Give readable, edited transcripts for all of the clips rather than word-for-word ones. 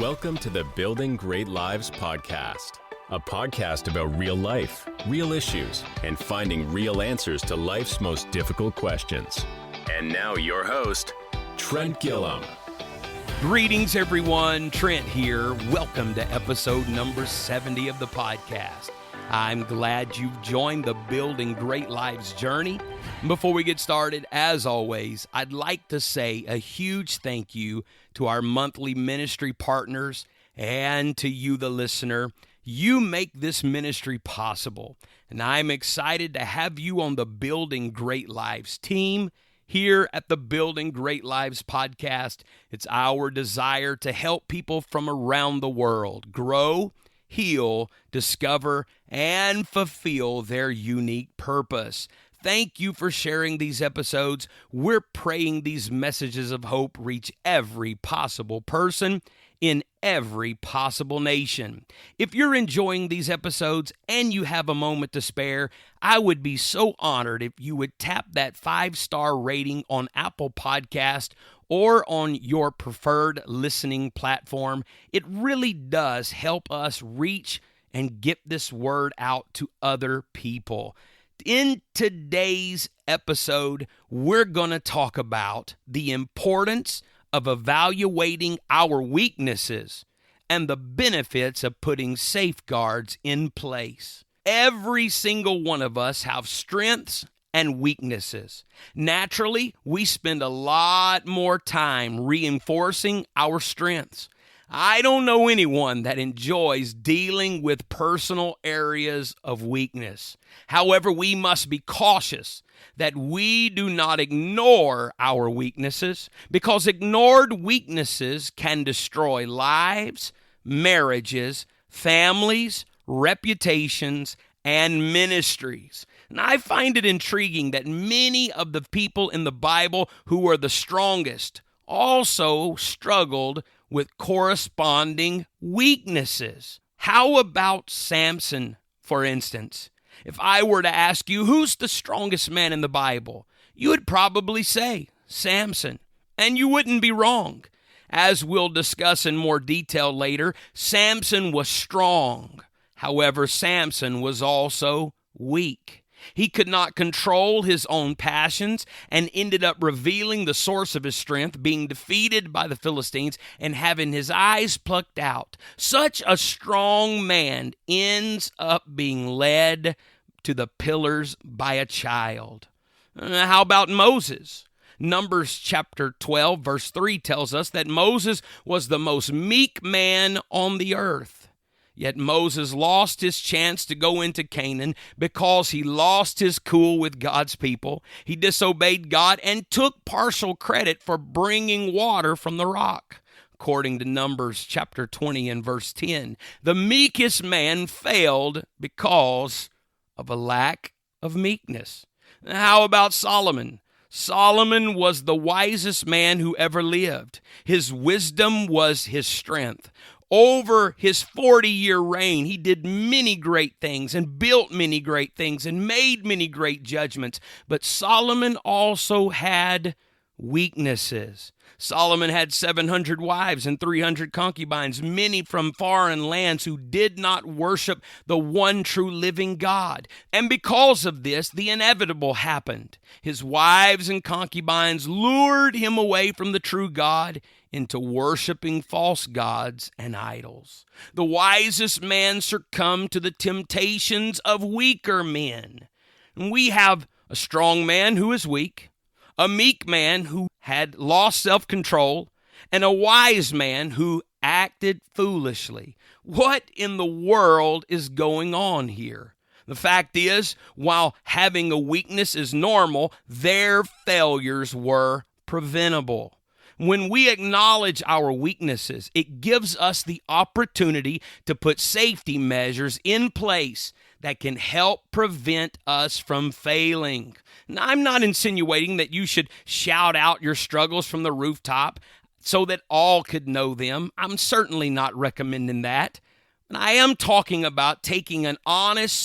Welcome to the Building Great Lives podcast, a podcast about real life, real issues, and finding real answers to life's most difficult questions. And now your host, Trent Gillum. Greetings, everyone. Trent here. Welcome to episode number 70 of the podcast. I'm glad you've joined the Building Great Lives journey. Before we get started, as always, I'd like to say a huge thank you to our monthly ministry partners and to you, the listener. You make this ministry possible, and I'm excited to have you on the Building Great Lives team. Here at the Building Great Lives podcast, it's our desire to help people from around the world grow, heal, discover, and fulfill their unique purpose. Thank you for sharing these episodes. We're praying these messages of hope reach every possible person in every possible nation. If you're enjoying these episodes and you have a moment to spare, I would be so honored if you would tap that 5-star rating on Apple Podcast or on your preferred listening platform. It really does help us reach and get this word out to other people. In today's episode, we're going to talk about the importance of evaluating our weaknesses and the benefits of putting safeguards in place. Every single one of us have strengths and weaknesses. Naturally, we spend a lot more time reinforcing our strengths. I don't know anyone that enjoys dealing with personal areas of weakness. However, we must be cautious that we do not ignore our weaknesses, because ignored weaknesses can destroy lives, marriages, families, reputations, and ministries. And I find it intriguing that many of the people in the Bible who are the strongest also struggled with corresponding weaknesses. How about Sampson, for instance? If I were to ask you, who's the strongest man in the Bible? You would probably say Sampson, and you wouldn't be wrong. As we'll discuss in more detail later, Sampson was strong. However, Sampson was also weak. He could not control his own passions and ended up revealing the source of his strength, being defeated by the Philistines and having his eyes plucked out. Such a strong man ends up being led to the pillars by a child. How about Moses? Numbers chapter 12, verse 3 tells us that Moses was the most meek man on the earth. Yet Moses lost his chance to go into Canaan because he lost his cool with God's people. He disobeyed God and took partial credit for bringing water from the rock. According to Numbers chapter 20 and verse 10, the meekest man failed because of a lack of meekness. How about Solomon? Solomon was the wisest man who ever lived. His wisdom was his strength. Over his 40-year reign, he did many great things and built many great things and made many great judgments. But Solomon also had weaknesses. Solomon had 700 wives and 300 concubines, many from foreign lands who did not worship the one true living God. And because of this, the inevitable happened. His wives and concubines lured him away from the true God into worshiping false gods and idols. The wisest man succumbed to the temptations of weaker men. And we have a strong man who is weak, a meek man who had lost self-control, and a wise man who acted foolishly. What in the world is going on here? The fact is, while having a weakness is normal, their failures were preventable. When we acknowledge our weaknesses, it gives us the opportunity to put safety measures in place that can help prevent us from failing. Now, I'm not insinuating that you should shout out your struggles from the rooftop so that all could know them. I'm certainly not recommending that. And I am talking about taking an honest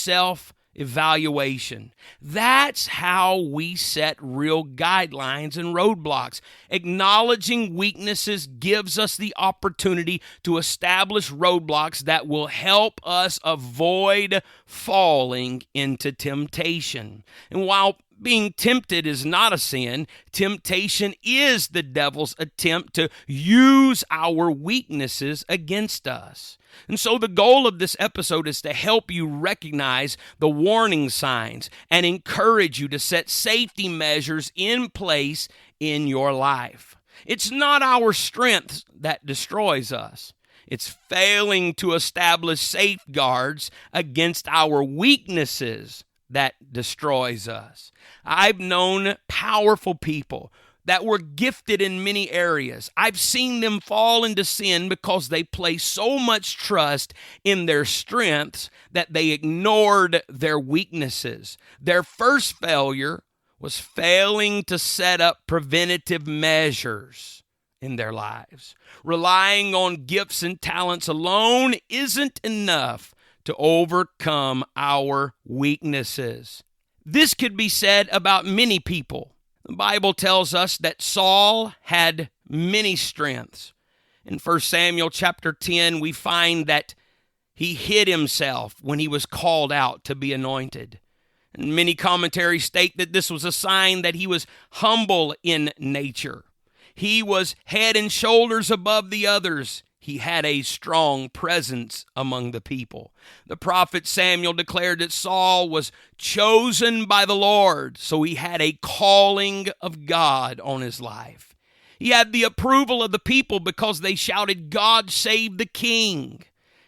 evaluation. That's how we set real guidelines and roadblocks. Acknowledging weaknesses gives us the opportunity to establish roadblocks that will help us avoid falling into temptation. And while being tempted is not a sin, temptation is the devil's attempt to use our weaknesses against us. And so the goal of this episode is to help you recognize the warning signs and encourage you to set safety measures in place in your life. It's not our strength that destroys us. It's failing to establish safeguards against our weaknesses that destroys us. I've known powerful people that were gifted in many areas. I've seen them fall into sin because they placed so much trust in their strengths that they ignored their weaknesses. Their first failure was failing to set up preventative measures in their lives. Relying on gifts and talents alone isn't enough to overcome our weaknesses. This could be said about many people. The Bible tells us that Saul had many strengths. In 1 Samuel chapter 10, we find that he hid himself when he was called out to be anointed. And many commentaries state that this was a sign that he was humble in nature. He was head and shoulders above the others. He had a strong presence among the people. The prophet Samuel declared that Saul was chosen by the Lord, so he had a calling of God on his life. He had the approval of the people because they shouted, "God save the king."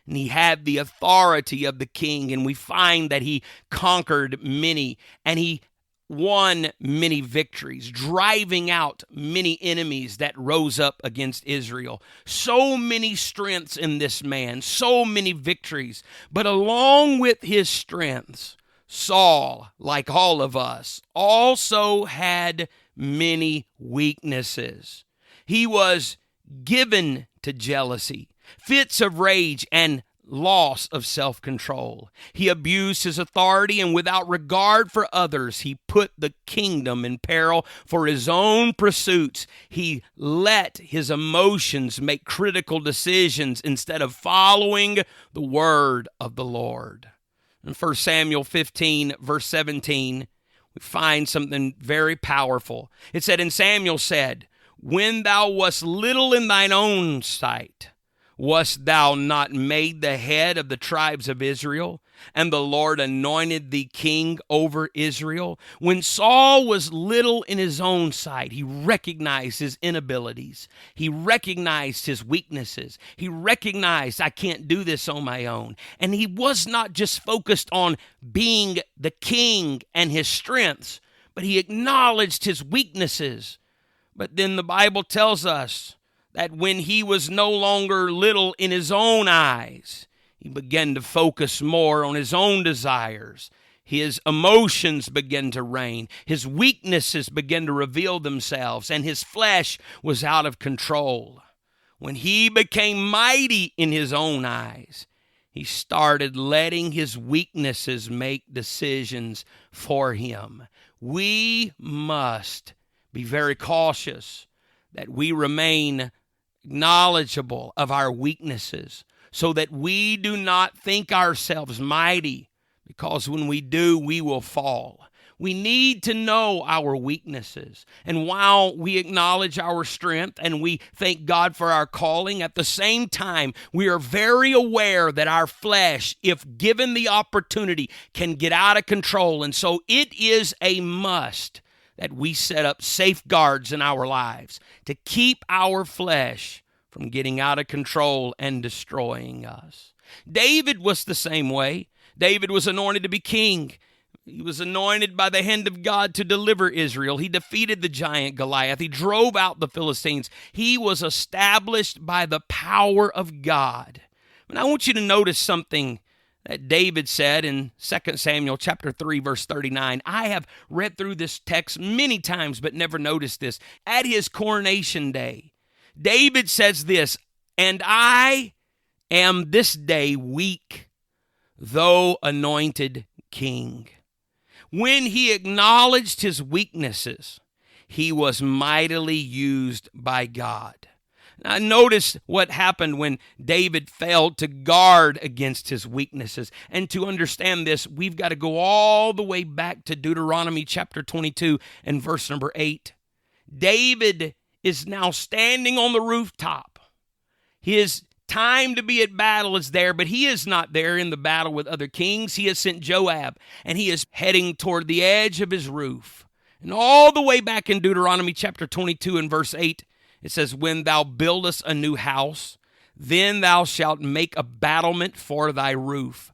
And he had the authority of the king, and we find that he conquered many, and he won many victories, driving out many enemies that rose up against Israel. So many strengths in this man, so many victories. But along with his strengths, Saul, like all of us, also had many weaknesses. He was given to jealousy, fits of rage, and loss of self-control. He abused his authority, and without regard for others, he put the kingdom in peril for his own pursuits. He let his emotions make critical decisions instead of following the word of the Lord. In 1 Samuel 15, verse 17, we find something very powerful. It said, "And Samuel said, When thou wast little in thine own sight, wast thou not made the head of the tribes of Israel? And the Lord anointed thee king over Israel." When Saul was little in his own sight, he recognized his inabilities. He recognized his weaknesses. He recognized, "I can't do this on my own." And he was not just focused on being the king and his strengths, but he acknowledged his weaknesses. But then the Bible tells us that when he was no longer little in his own eyes, he began to focus more on his own desires. His emotions began to reign. His weaknesses began to reveal themselves, and his flesh was out of control. When he became mighty in his own eyes, he started letting his weaknesses make decisions for him. We must be very cautious that we remain knowledgeable of our weaknesses so that we do not think ourselves mighty, because when we do, we will fall. We need to know our weaknesses. And while we acknowledge our strength and we thank God for our calling, at the same time, we are very aware that our flesh, if given the opportunity, can get out of control. And so it is a must that we set up safeguards in our lives to keep our flesh from getting out of control and destroying us. David was the same way. David was anointed to be king. He was anointed by the hand of God to deliver Israel. He defeated the giant Goliath. He drove out the Philistines. He was established by the power of God. And I want you to notice something that David said in 2 Samuel chapter 3, verse 39. I have read through this text many times, but never noticed this. At his coronation day, David says this, "And I am this day weak, though anointed king. When he acknowledged his weaknesses, he was mightily used by God. Now, notice what happened when David failed to guard against his weaknesses. And to understand this, we've got to go all the way back to Deuteronomy chapter 22 and verse number 8. David is now standing on the rooftop. His time to be at battle is there, but he is not there in the battle with other kings. He has sent Joab, and he is heading toward the edge of his roof. And all the way back in Deuteronomy chapter 22 and verse 8, it says, "When thou buildest a new house, then thou shalt make a battlement for thy roof,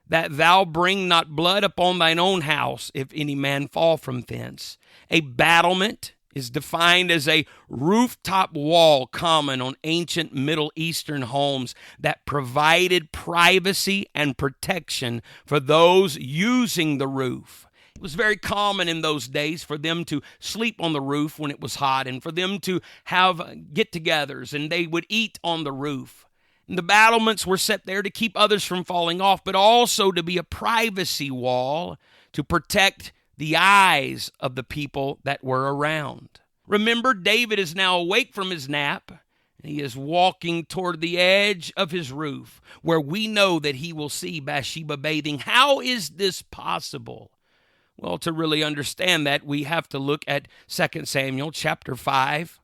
that thou bring not blood upon thine own house, if any man fall from thence." A battlement is defined as a rooftop wall common on ancient Middle Eastern homes that provided privacy and protection for those using the roof. It was very common in those days for them to sleep on the roof when it was hot and for them to have get-togethers, and they would eat on the roof. And the battlements were set there to keep others from falling off, but also to be a privacy wall to protect the eyes of the people that were around. Remember, David is now awake from his nap, and he is walking toward the edge of his roof, where we know that he will see Bathsheba bathing. How is this possible? Well, to really understand that, we have to look at 2 Samuel chapter 5,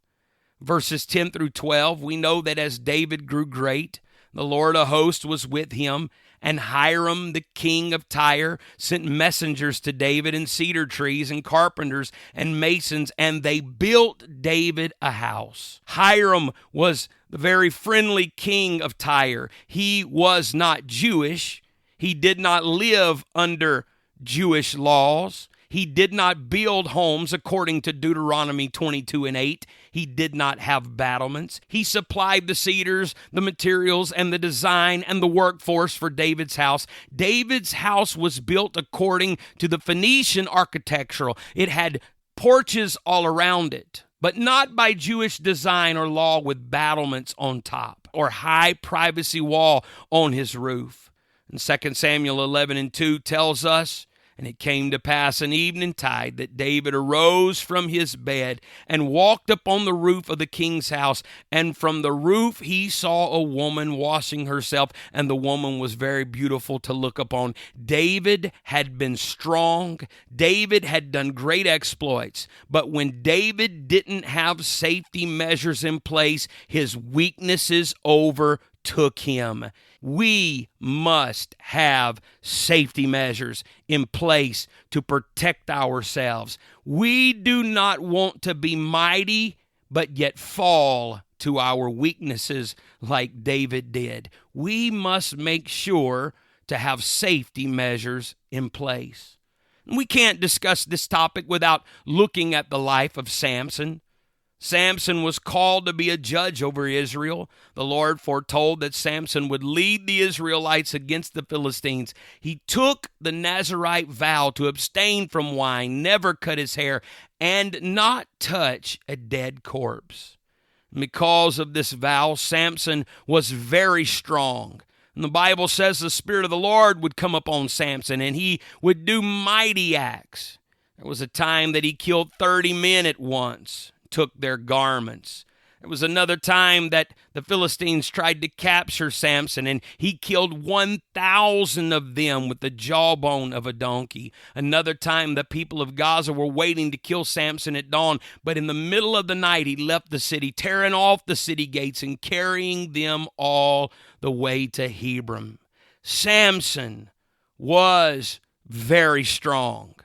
verses 10 through 12. We know that as David grew great, the Lord of hosts was with him, and Hiram, the king of Tyre, sent messengers to David and cedar trees and carpenters and masons, and they built David a house. Hiram was the very friendly king of Tyre. He was not Jewish. He did not live under Jewish laws. He did not build homes according to Deuteronomy 22 and 8. He did not have battlements. He supplied the cedars, the materials, and the design and the workforce for David's house. David's house was built according to the Phoenician architectural. It had porches all around it, but not by Jewish design or law with battlements on top or high privacy wall on his roof. And 2 Samuel 11 and 2 tells us, "And it came to pass an eventide that David arose from his bed and walked up on the roof of the king's house. And from the roof he saw a woman washing herself, and the woman was very beautiful to look upon." David had been strong. David had done great exploits. But when David didn't have safety measures in place, his weaknesses overtook him. We must have safety measures in place to protect ourselves. We do not want to be mighty, but yet fall to our weaknesses like David did. We must make sure to have safety measures in place. We can't discuss this topic without looking at the life of Sampson. Sampson was called to be a judge over Israel. The Lord foretold that Sampson would lead the Israelites against the Philistines. He took the Nazirite vow to abstain from wine, never cut his hair, and not touch a dead corpse. Because of this vow, Sampson was very strong. And the Bible says the Spirit of the Lord would come upon Sampson, and he would do mighty acts. There was a time that he killed 30 men at once, took their garments. There was another time that the Philistines tried to capture Sampson, and he killed 1,000 of them with the jawbone of a donkey. Another time the people of Gaza were waiting to kill Sampson at dawn, but in the middle of the night he left the city, tearing off the city gates and carrying them all the way to Hebron. Samson was very strong,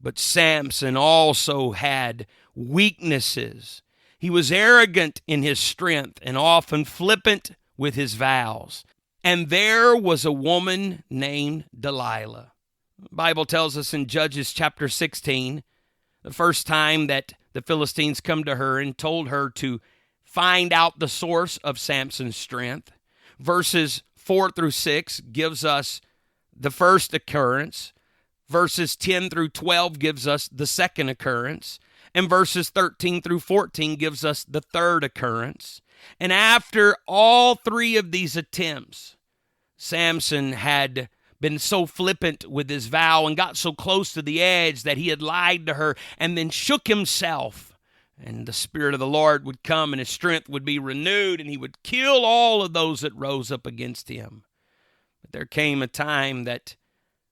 but Samson also had weaknesses. He was arrogant in his strength and often flippant with his vows. And there was a woman named Delilah. The Bible tells us in Judges chapter 16, the first time that the Philistines come to her and told her to find out the source of Samson's strength. Verses 4 through 6 gives us the first occurrence. Verses 10 through 12 gives us the second occurrence. And verses 13 through 14 gives us the third occurrence. And after all three of these attempts, Samson had been so flippant with his vow and got so close to the edge that he had lied to her and then shook himself. And the Spirit of the Lord would come and his strength would be renewed and he would kill all of those that rose up against him. But there came a time that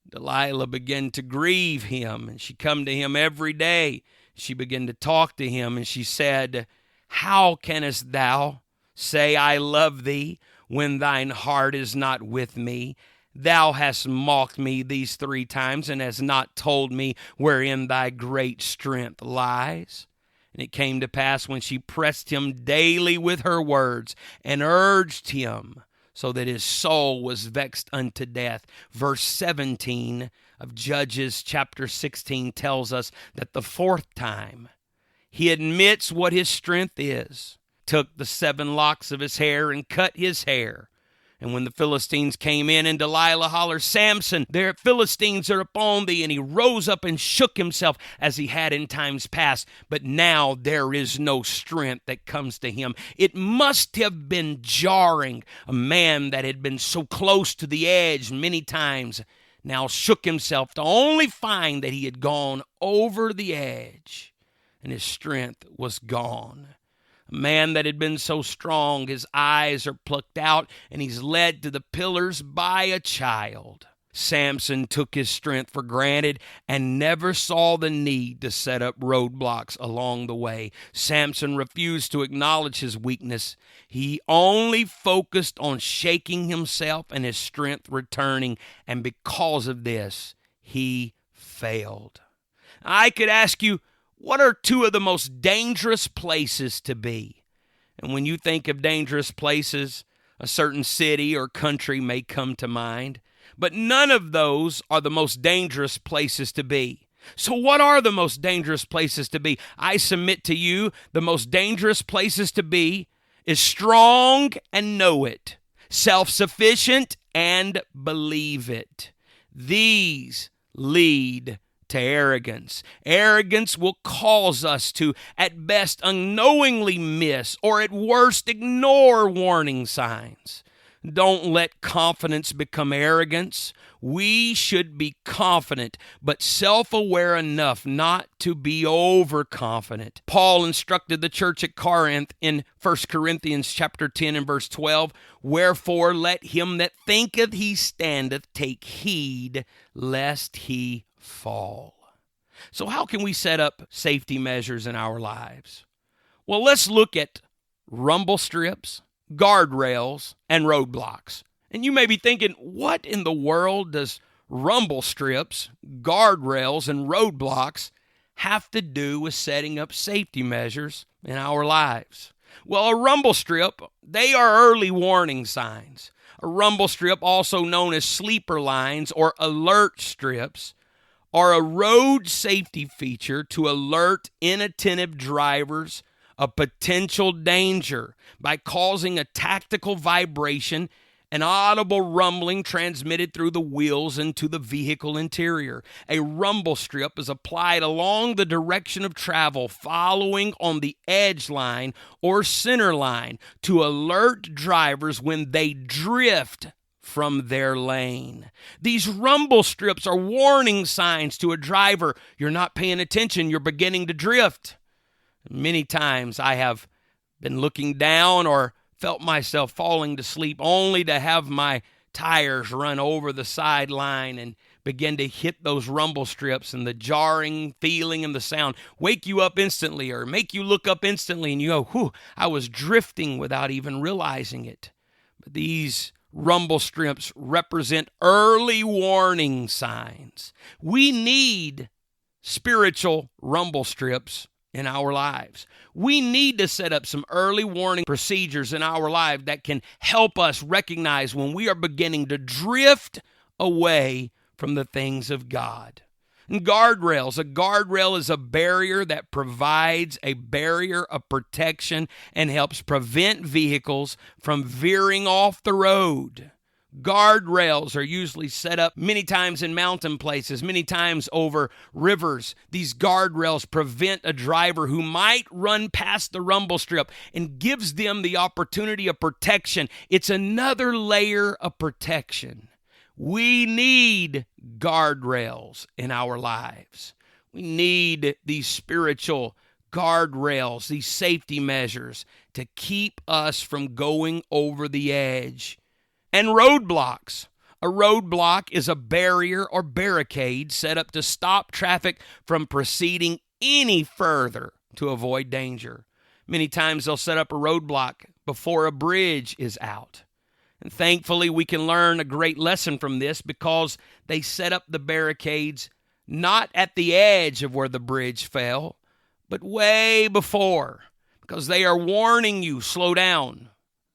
Delilah began to grieve him, and she come to him every day. She began to talk to him, and she said, "How canst thou say I love thee when thine heart is not with me? Thou hast mocked me these 3 times and hast not told me wherein thy great strength lies." And it came to pass when she pressed him daily with her words and urged him, so that his soul was vexed unto death. Verse 17 of Judges chapter 16 tells us that the 4th time he admits what his strength is, took the 7 locks of his hair and cut his hair. And when the Philistines came in and Delilah hollers, "Samson, their Philistines are upon thee," and he rose up and shook himself as he had in times past. But now there is no strength that comes to him. It must have been jarring. A man that had been so close to the edge many times now shook himself to only find that he had gone over the edge and his strength was gone. A man that had been so strong, his eyes are plucked out, and he's led to the pillars by a child. Samson took his strength for granted and never saw the need to set up roadblocks along the way. Samson refused to acknowledge his weakness. He only focused on shaking himself and his strength returning, and because of this, he failed. I could ask you, what are 2 of the most dangerous places to be? And when you think of dangerous places, a certain city or country may come to mind. But none of those are the most dangerous places to be. So what are the most dangerous places to be? I submit to you, the most dangerous places to be is strong and know it, self-sufficient and believe it. These lead to arrogance. Arrogance will cause us to, at best, unknowingly miss or at worst ignore warning signs. Don't let confidence become arrogance. We should be confident, but self-aware enough not to be overconfident. Paul instructed the church at Corinth in 1 Corinthians chapter 10 and verse 12, "Wherefore let him that thinketh he standeth take heed lest he fall." So how can we set up safety measures in our lives? Well, let's look at rumble strips, guardrails, and roadblocks. And you may be thinking, what in the world does rumble strips, guardrails, and roadblocks have to do with setting up safety measures in our lives? Well, a rumble strip, they are early warning signs. A rumble strip, also known as sleeper lines or alert strips, are a road safety feature to alert inattentive drivers of potential danger by causing a tactical vibration, an audible rumbling transmitted through the wheels into the vehicle interior. A rumble strip is applied along the direction of travel, following on the edge line or center line to alert drivers when they drift from their lane. These rumble strips are warning signs to a driver. You're not paying attention. You're beginning to drift. Many times I have been looking down or felt myself falling to sleep only to have my tires run over the sideline and begin to hit those rumble strips, and the jarring feeling and the sound wake you up instantly or make you look up instantly and you go, whew, I was drifting without even realizing it. But these rumble strips represent early warning signs. We need spiritual rumble strips in our lives. We need to set up some early warning procedures in our life that can help us recognize when we are beginning to drift away from the things of God. And guardrails. A guardrail is a barrier that provides a barrier of protection and helps prevent vehicles from veering off the road. Guardrails are usually set up many times in mountain places, many times over rivers. These guardrails prevent a driver who might run past the rumble strip and gives them the opportunity of protection. It's another layer of protection. We need guardrails in our lives. We need these spiritual guardrails, these safety measures to keep us from going over the edge. And roadblocks. A roadblock is a barrier or barricade set up to stop traffic from proceeding any further to avoid danger. Many times they'll set up a roadblock before a bridge is out. And thankfully, we can learn a great lesson from this because they set up the barricades not at the edge of where the bridge fell, but way before, because they are warning you, slow down,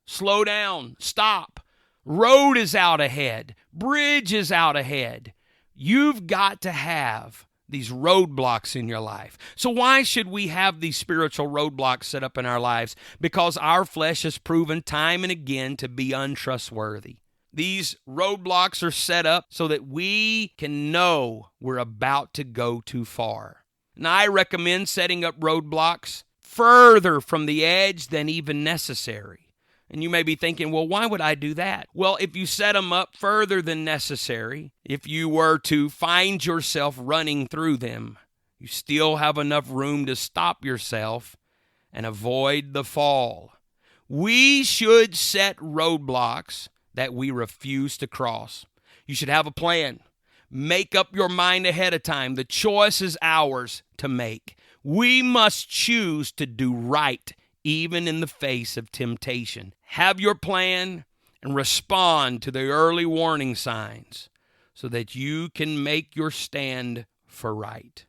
stop. Road is out ahead. Bridge is out ahead. You've got to have these roadblocks in your life. So why should we have these spiritual roadblocks set up in our lives? Because our flesh has proven time and again to be untrustworthy. These roadblocks are set up so that we can know we're about to go too far. And I recommend setting up roadblocks further from the edge than even necessary. And you may be thinking, well, why would I do that? Well, if you set them up further than necessary, if you were to find yourself running through them, you still have enough room to stop yourself and avoid the fall. We should set roadblocks that we refuse to cross. You should have a plan. Make up your mind ahead of time. The choice is ours to make. We must choose to do right even in the face of temptation. Have your plan and respond to the early warning signs so that you can make your stand for right.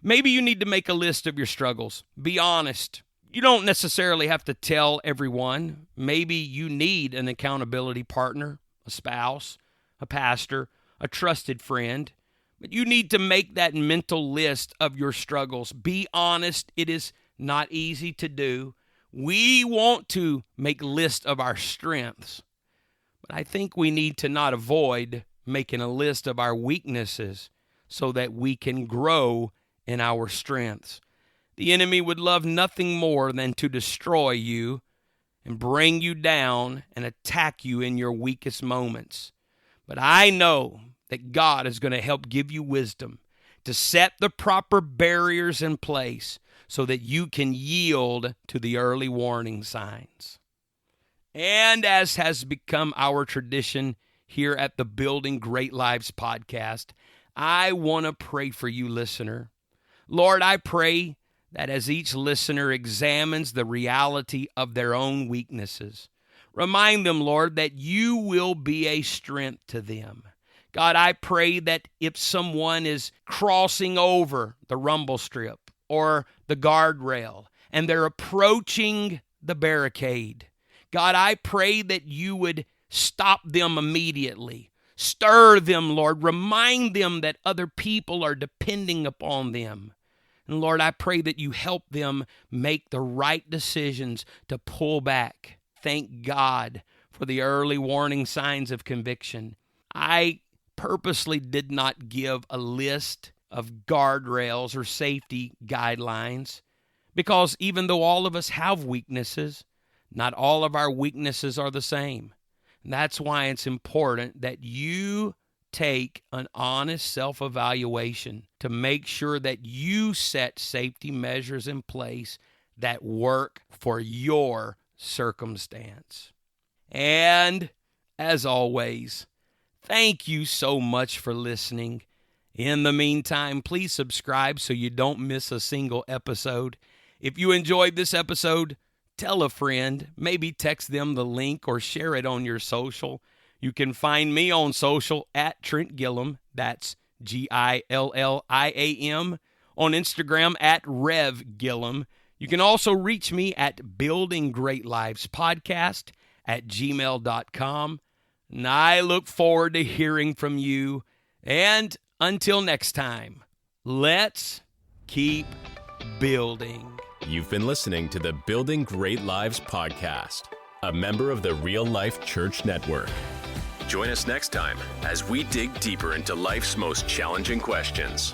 Maybe you need to make a list of your struggles. Be honest. You don't necessarily have to tell everyone. Maybe you need an accountability partner, a spouse, a pastor, a trusted friend. But you need to make that mental list of your struggles. Be honest. It is not easy to do. We want to make list of our strengths, but I think we need to not avoid making a list of our weaknesses so that we can grow in our strengths. The enemy would love nothing more than to destroy you and bring you down and attack you in your weakest moments. But I know that God is going to help give you wisdom to set the proper barriers in place so that you can yield to the early warning signs. And as has become our tradition here at the Building Great Lives podcast, I want to pray for you, listener. Lord, I pray that as each listener examines the reality of their own weaknesses, remind them, Lord, that you will be a strength to them. God, I pray that if someone is crossing over the rumble strip or the guardrail and they're approaching the barricade, God, I pray that you would stop them immediately. Stir them, Lord. Remind them that other people are depending upon them. And Lord, I pray that you help them make the right decisions to pull back. Thank God for the early warning signs of conviction. I purposely did not give a list of guardrails or safety guidelines because even though all of us have weaknesses, not all of our weaknesses are the same. And that's why it's important that you take an honest self-evaluation to make sure that you set safety measures in place that work for your circumstance. And as always, thank you so much for listening. In the meantime, please subscribe so you don't miss a single episode. If you enjoyed this episode, tell a friend, maybe text them the link or share it on your social. You can find me on social at Trent Gillum, that's Gilliam, on Instagram at Rev Gillum. You can also reach me at Building Great Lives Podcast at gmail.com. And I look forward to hearing from you. And until next time, let's keep building. You've been listening to the Building Great Lives podcast, a member of the Real Life Church Network. Join us next time as we dig deeper into life's most challenging questions.